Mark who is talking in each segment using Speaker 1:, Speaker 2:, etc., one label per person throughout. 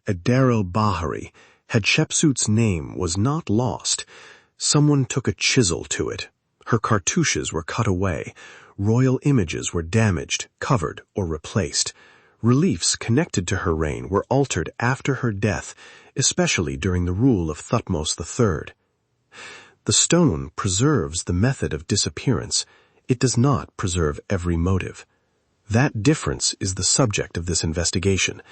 Speaker 1: At Deir el-Bahari, Hatshepsut's name was not lost. Someone took a chisel to it. Her cartouches were cut away. Royal images were damaged, covered, or replaced. Reliefs connected to her reign were altered after her death, especially during the rule of Thutmose III. The stone preserves the method of disappearance. It does not preserve every motive. That difference is the subject of this investigation.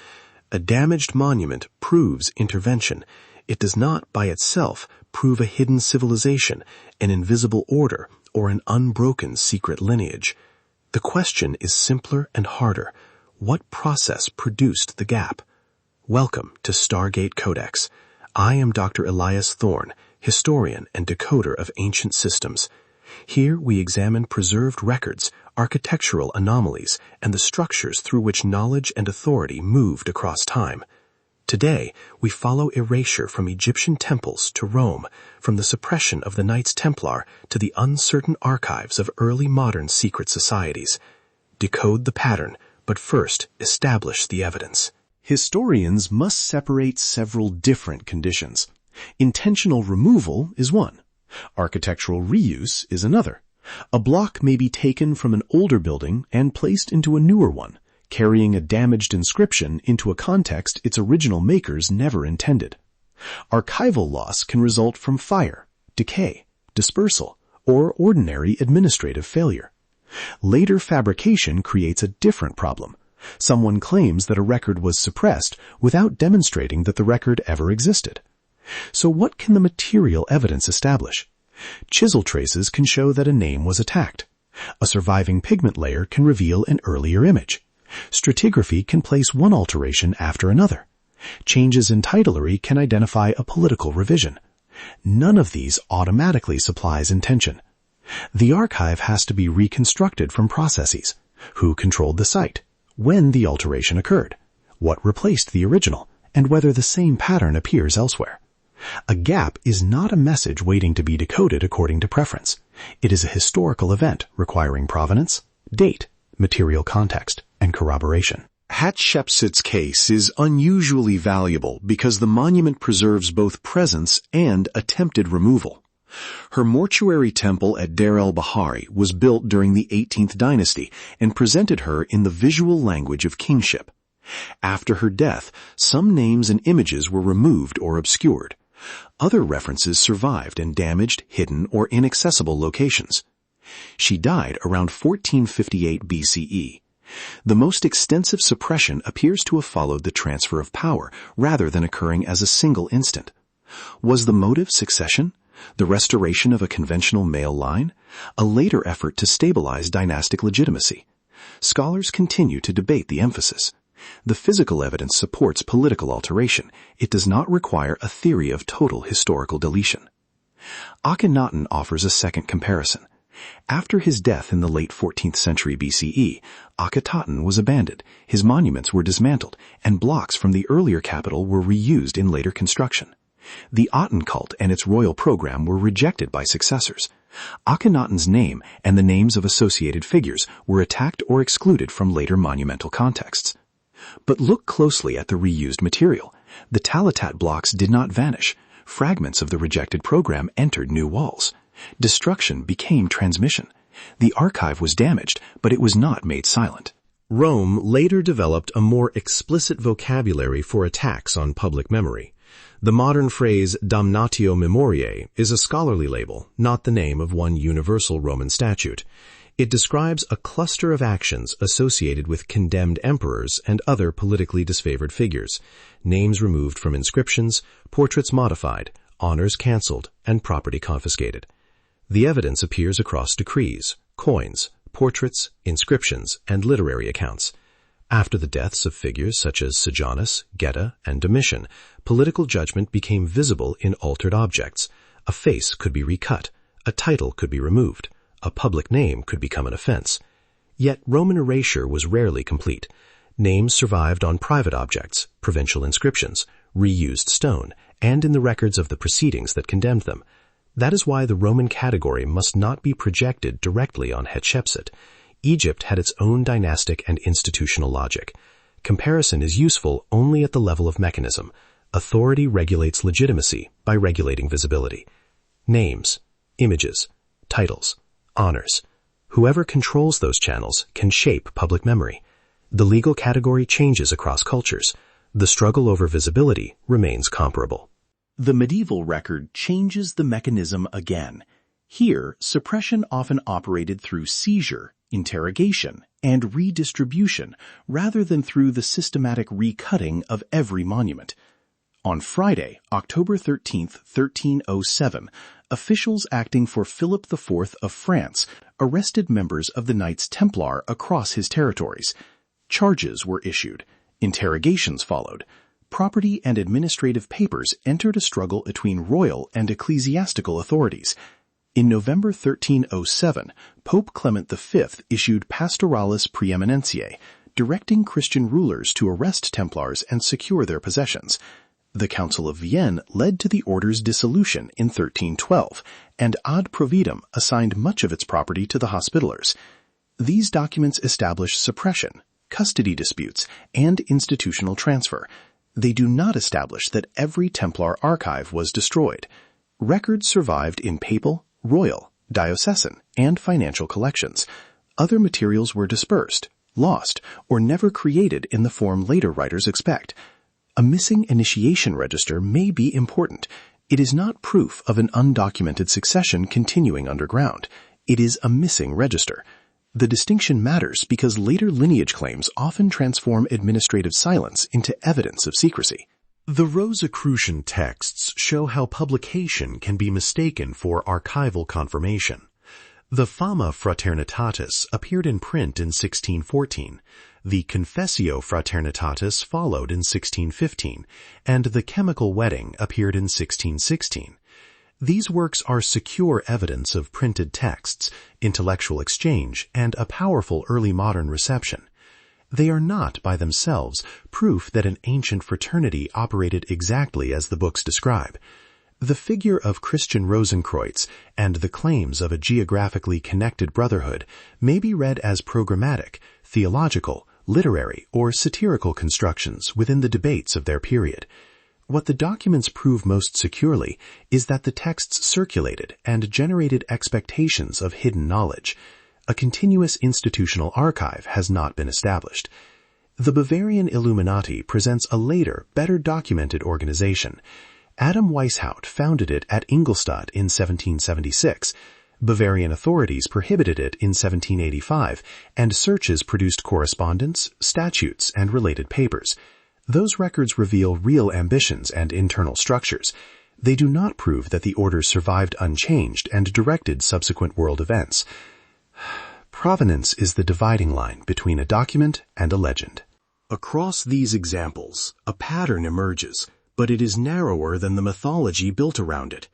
Speaker 1: A damaged monument proves intervention. It does not, by itself, prove a hidden civilization, an invisible order, or an unbroken secret lineage. The question is simpler and harder. What process produced the gap? Welcome to Stargate Codex. I am Dr. Elias Thorne, historian and decoder of ancient systems. Here we examine preserved records, architectural anomalies, and the structures through which knowledge and authority moved across time. Today, we follow Erasure from Egyptian temples to Rome, from the suppression of the Knights Templar to the uncertain archives of early modern secret societies. Decode the pattern, but first establish the evidence.
Speaker 2: Historians must separate several different conditions. Intentional removal is one. Architectural reuse is another. A block may be taken from an older building and placed into a newer one, carrying a damaged inscription into a context its original makers never intended. Archival loss can result from fire, decay, dispersal, or ordinary administrative failure. Later fabrication creates a different problem. Someone claims that a record was suppressed without demonstrating that the record ever existed. So what can the material evidence establish? Chisel traces can show that a name was attacked. A surviving pigment layer can reveal an earlier image. Stratigraphy can place one alteration after another. Changes in titlery can identify a political revision. None of these automatically supplies intention. The archive has to be reconstructed from processes. Who controlled the site? When the alteration occurred? What replaced the original? And whether the same pattern appears elsewhere. A gap is not a message waiting to be decoded according to preference. It is a historical event requiring provenance, date, material context, and corroboration.
Speaker 1: Hatshepsut's case is unusually valuable because the monument preserves both presence and attempted removal. Her mortuary temple at Deir el-Bahari was built during the 18th dynasty and presented her in the visual language of kingship. After her death, some names and images were removed or obscured. Other references survived in damaged, hidden, or inaccessible locations. She died around 1458 BCE. The most extensive suppression appears to have followed the transfer of power rather than occurring as a single instant. Was the motive succession? The restoration of a conventional male line? A later effort to stabilize dynastic legitimacy? Scholars continue to debate the emphasis. The physical evidence supports political alteration. It does not require a theory of total historical deletion. Akhenaten offers a second comparison. After his death in the late 14th century BCE, Akhetaten was abandoned, his monuments were dismantled, and blocks from the earlier capital were reused in later construction. The Aten cult and its royal program were rejected by successors. Akhenaten's name and the names of associated figures were attacked or excluded from later monumental contexts. But look closely at the reused material. The Talatat blocks did not vanish. Fragments of the rejected program entered new walls. Destruction became transmission. The archive was damaged, but it was not made silent.
Speaker 3: Rome later developed a more explicit vocabulary for attacks on public memory. The modern phrase Damnatio Memoriae is a scholarly label, not the name of one universal Roman statute. It describes a cluster of actions associated with condemned emperors and other politically disfavored figures, names removed from inscriptions, portraits modified, honors cancelled, and property confiscated. The evidence appears across decrees, coins, portraits, inscriptions, and literary accounts. After the deaths of figures such as Sejanus, Geta, and Domitian, political judgment became visible in altered objects. A face could be recut, a title could be removed, a public name could become an offense. Yet Roman erasure was rarely complete. Names survived on private objects, provincial inscriptions, reused stone, and in the records of the proceedings that condemned them. That is why the Roman category must not be projected directly on Hatshepsut. Egypt had its own dynastic and institutional logic. Comparison is useful only at the level of mechanism. Authority regulates legitimacy by regulating visibility. Names, images, titles, honors. Whoever controls those channels can shape public memory. The legal category changes across cultures. The struggle over visibility remains comparable.
Speaker 2: The medieval record changes the mechanism again. Here, suppression often operated through seizure, interrogation, and redistribution rather than through the systematic recutting of every monument. On Friday, October 13, 1307, officials acting for Philip IV of France arrested members of the Knights Templar across his territories. Charges were issued. Interrogations followed. Property and administrative papers entered a struggle between royal and ecclesiastical authorities. In November 1307, Pope Clement V issued Pastoralis Preeminentiae, directing Christian rulers to arrest Templars and secure their possessions. The Council of Vienne led to the order's dissolution in 1312, and ad providum assigned much of its property to the Hospitallers. These documents establish suppression, custody disputes, and institutional transfer. They do not establish that every Templar archive was destroyed. Records survived in papal, royal, diocesan, and financial collections. Other materials were dispersed, lost, or never created in the form later writers expect. A missing initiation register may be important. It is not proof of an undocumented succession continuing underground. It is a missing register. The distinction matters because later lineage claims often transform administrative silence into evidence of secrecy.
Speaker 3: The Rosicrucian texts show how publication can be mistaken for archival confirmation. The Fama Fraternitatis appeared in print in 1614, the Confessio Fraternitatis followed in 1615, and the Chemical Wedding appeared in 1616. These works are secure evidence of printed texts, intellectual exchange, and a powerful early modern reception. They are not, by themselves, proof that an ancient fraternity operated exactly as the books describe. The figure of Christian Rosenkreutz and the claims of a geographically connected brotherhood may be read as programmatic, theological, literary, or satirical constructions within the debates of their period. What the documents prove most securely is that the texts circulated and generated expectations of hidden knowledge. A continuous institutional archive has not been established. The Bavarian Illuminati presents a later, better documented organization. Adam Weishaupt founded it at Ingolstadt in 1776. Bavarian authorities prohibited it in 1785, and searches produced correspondence, statutes, and related papers. Those records reveal real ambitions and internal structures. They do not prove that the order survived unchanged and directed subsequent world events. Provenance is the dividing line between a document and a legend.
Speaker 2: Across these examples, a pattern emerges, but it is narrower than the mythology built around it.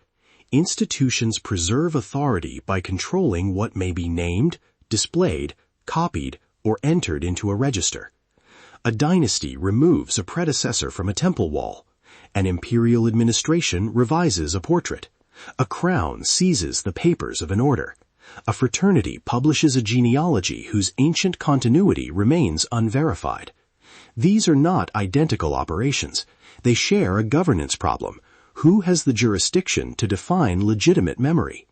Speaker 2: Institutions preserve authority by controlling what may be named, displayed, copied, or entered into a register. A dynasty removes a predecessor from a temple wall. An imperial administration revises a portrait. A crown seizes the papers of an order. A fraternity publishes a genealogy whose ancient continuity remains unverified. These are not identical operations. They share a governance problem. Who has the jurisdiction to define legitimate memory?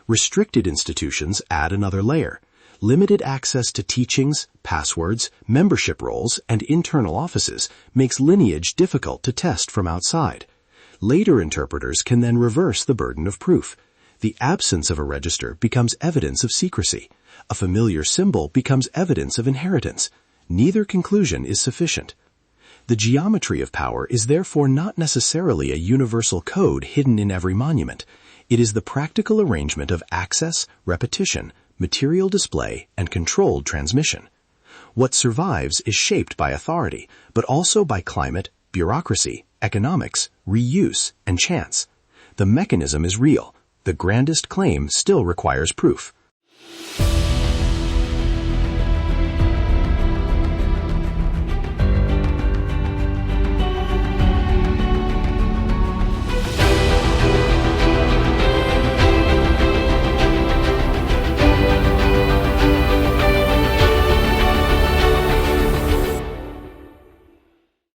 Speaker 2: Restricted institutions add another layer. Limited access to teachings, passwords, membership rolls, and internal offices makes lineage difficult to test from outside. Later interpreters can then reverse the burden of proof. The absence of a register becomes evidence of secrecy. A familiar symbol becomes evidence of inheritance. Neither conclusion is sufficient. The geometry of power is therefore not necessarily a universal code hidden in every monument. It is the practical arrangement of access, repetition, material display, and controlled transmission. What survives is shaped by authority, but also by climate, bureaucracy, economics, reuse, and chance. The mechanism is real. The grandest claim still requires proof.